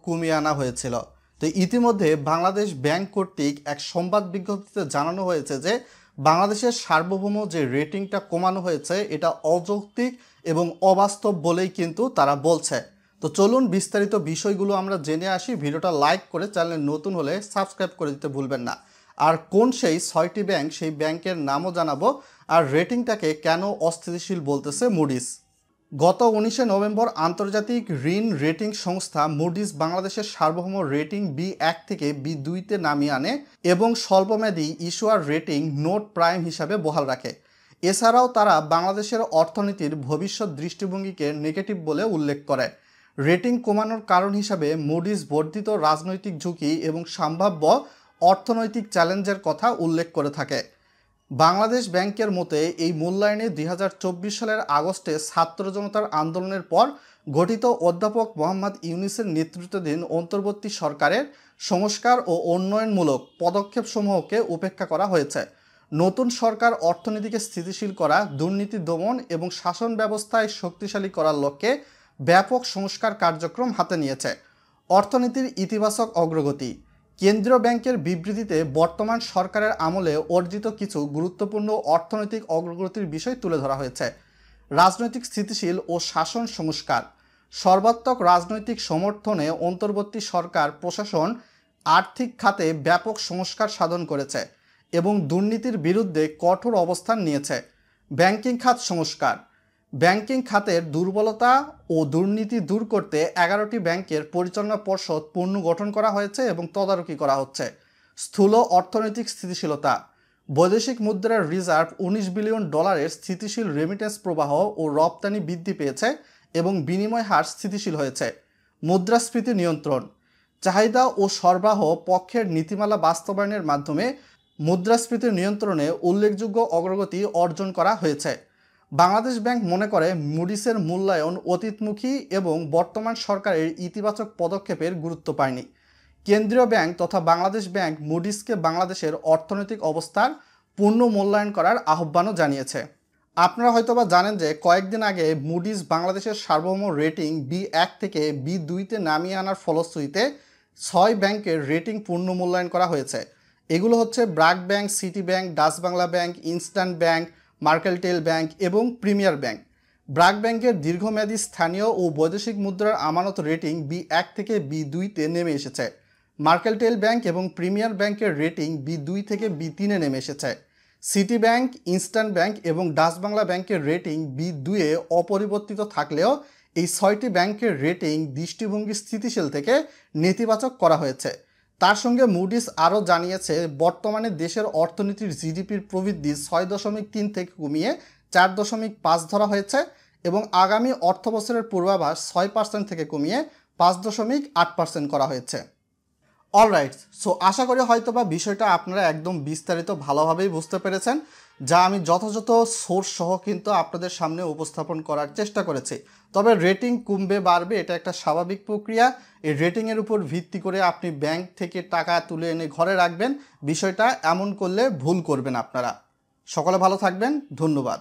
কমিয়ে আনা হয়েছিল। তো ইতিমধ্যে বাংলাদেশ ব্যাংক কর্তৃক এক সংবাদ বিজ্ঞপ্তিতে জানানো হয়েছে যে বাংলাদেশের সার্বভৌম যে রেটিংটা কমানো হয়েছে এটা অযৌক্তিক এবং অবাস্তব বলেই কিন্তু তারা বলছে। তো চলুন বিস্তারিত বিষয়গুলো আমরা জেনে আসি। ভিডিওটা লাইক করে চ্যানেলে নতুন হলে সাবস্ক্রাইব করে দিতে ভুলবেন না। আর কোন সেই 6টি ব্যাংক, সেই ব্যাংকের নামও জানাবো, আর রেটিংটাকে কেন অস্থিতিশীল বলতেছে মুডিস। গত 19 নভেম্বর আন্তর্জাতিক ঋণ রেটিং সংস্থা মুডিস বাংলাদেশের সার্বভৌম রেটিং B1 থেকে B2-তে নামিয়ে আনে এবং স্বল্পমেয়াদী ইস্যুয়ার রেটিং নোট প্রাইম হিসাবে বহাল রাখে। এছাড়াও তারা বাংলাদেশের অর্থনীতির ভবিষ্যৎ দৃষ্টিভঙ্গিকে নেগেটিভ বলে উল্লেখ করে। রেটিং কমানোর কারণ হিসাবে মুডিস বর্ধিত রাজনৈতিক ঝুঁকি এবং সম্ভাব্য অর্থনৈতিক চ্যালেঞ্জের কথা উল্লেখ করে থাকে। বাংলাদেশ ব্যাংকের মতে এই মূল্যায়নে 2024 সালের আগস্টে ছাত্র জনতার আন্দোলনের পর গঠিত অধ্যাপক মোহাম্মদ ইউনূসের নেতৃত্বাধীন অন্তর্বর্তী সরকারের সংস্কার ও উন্নয়নমূলক পদক্ষেপসমূহকে উপেক্ষা করা হয়েছে। নতুন সরকার অর্থনীতিকে স্থিতিশীল করা, দুর্নীতি দমন এবং শাসন ব্যবস্থায় শক্তিশালী করার লক্ষ্যে ব্যাপক সংস্কার কার্যক্রম হাতে নিয়েছে। অর্থনীতির ইতিবাচক অগ্রগতি। কেন্দ্রীয় ব্যাংকের বিবৃতিতে বর্তমান সরকারের আমলে অর্জিত কিছু গুরুত্বপূর্ণ অর্থনৈতিক অগ্রগতির বিষয় তুলে ধরা হয়েছে। রাজনৈতিক স্থিতিশীল ও শাসন সংস্কার। সর্বাত্মক রাজনৈতিক সমর্থনে অন্তর্বর্তী সরকার প্রশাসন আর্থিক খাতে ব্যাপক সংস্কার সাধন করেছে এবং দুর্নীতির বিরুদ্ধে কঠোর অবস্থান নিয়েছে। ব্যাংকিং খাত সংস্কার। ব্যাংকিং খাতের দুর্বলতা ও দুর্নীতি দূর করতে 11টি ব্যাংকের পরিচালনা পর্ষদ পুনর্গঠন করা হয়েছে এবং তদারকি করা হচ্ছে। স্থূল অর্থনৈতিক স্থিতিশীলতা। বৈদেশিক মুদ্রার রিজার্ভ $19 বিলিয়ন স্থিতিশীল রেমিটেন্স প্রবাহ ও রপ্তানি বৃদ্ধি পেয়েছে এবং বিনিময় হার স্থিতিশীল হয়েছে। মুদ্রাস্ফীতি নিয়ন্ত্রণ। চাহিদা ও সরবরাহ পক্ষের নীতিমালা বাস্তবায়নের মাধ্যমে মুদ্রাস্ফীতি নিয়ন্ত্রণে উল্লেখযোগ্য অগ্রগতি অর্জন করা হয়েছে। বাংলাদেশ ব্যাংক মনে করে মুডিসের মূল্যায়ন অতীতমুখী এবং বর্তমান সরকারের ইতিবাচক পদক্ষেপের গুরুত্ব পায়নি। কেন্দ্রীয় ব্যাংক তথা বাংলাদেশ ব্যাংক মুডিসকে বাংলাদেশের অর্থনৈতিক অবস্থার পূর্ণ মূল্যায়ন করার আহ্বানও জানিয়েছে। আপনারা হয়তোবা জানেন যে কয়েকদিন আগে মুডিস বাংলাদেশের সার্বভৌম রেটিং B1 থেকে B2-তে নামিয়ে আনার ফলশ্রুতিতে 6 ব্যাংকের রেটিং পূর্ণ মূল্যায়ন করা হয়েছে। এগুলো হচ্ছে BRAC bank, city bank, Dutch Bangla bank, instant bank, mercantile bank এবং প্রিমিয়ার ব্যাংক। ব্র্যাক ব্যাংকের দীর্ঘমেয়াদী স্থানীয় ও বৈদেশিক মুদ্রার আমানত রেটিং B1 থেকে B2-তে নেমে এসেছে। মার্কেন্টাইল ব্যাংক এবং প্রিমিয়ার ব্যাংকের রেটিং B2 থেকে B3-এ নেমে এসেছে। সিটি ব্যাংক, ইনস্ট্যান্ট ব্যাংক এবং ডাচ বাংলা ব্যাংকের রেটিং B2-এ অপরিবর্তিত থাকলেও এই 6টি ব্যাংকের রেটিং দৃষ্টিভঙ্গি স্থিতিশীল থেকে নেতিবাচক করা হয়েছে। তার সঙ্গে মুডিস আরও জানিয়েছে বর্তমানে দেশের অর্থনীতির জিডিপির প্রবৃদ্ধি 6.3 থেকে কমিয়ে 4.5 ধরা হয়েছে এবং আগামী অর্থবছরের পূর্বাভাস 6% থেকে কমিয়ে 5.8% করা হয়েছে। অলরাইট, সো আশা করি হয়তোবা বিষয়টা আপনারা একদম বিস্তারিত ভালোভাবেই বুঝতে পেরেছেন, যা আমি যথাযথ সোর্স সহ কিন্তু আপনাদের সামনে উপস্থাপন করার চেষ্টা করেছি। তবে রেটিং কমবে বাড়বে এটা একটা স্বাভাবিক প্রক্রিয়া। এই রেটিংয়ের উপর ভিত্তি করে আপনি ব্যাংক থেকে টাকা তুলে এনে ঘরে রাখবেন, বিষয়টা এমন করলে ভুল করবেন আপনারা। সকলে ভালো থাকবেন, ধন্যবাদ।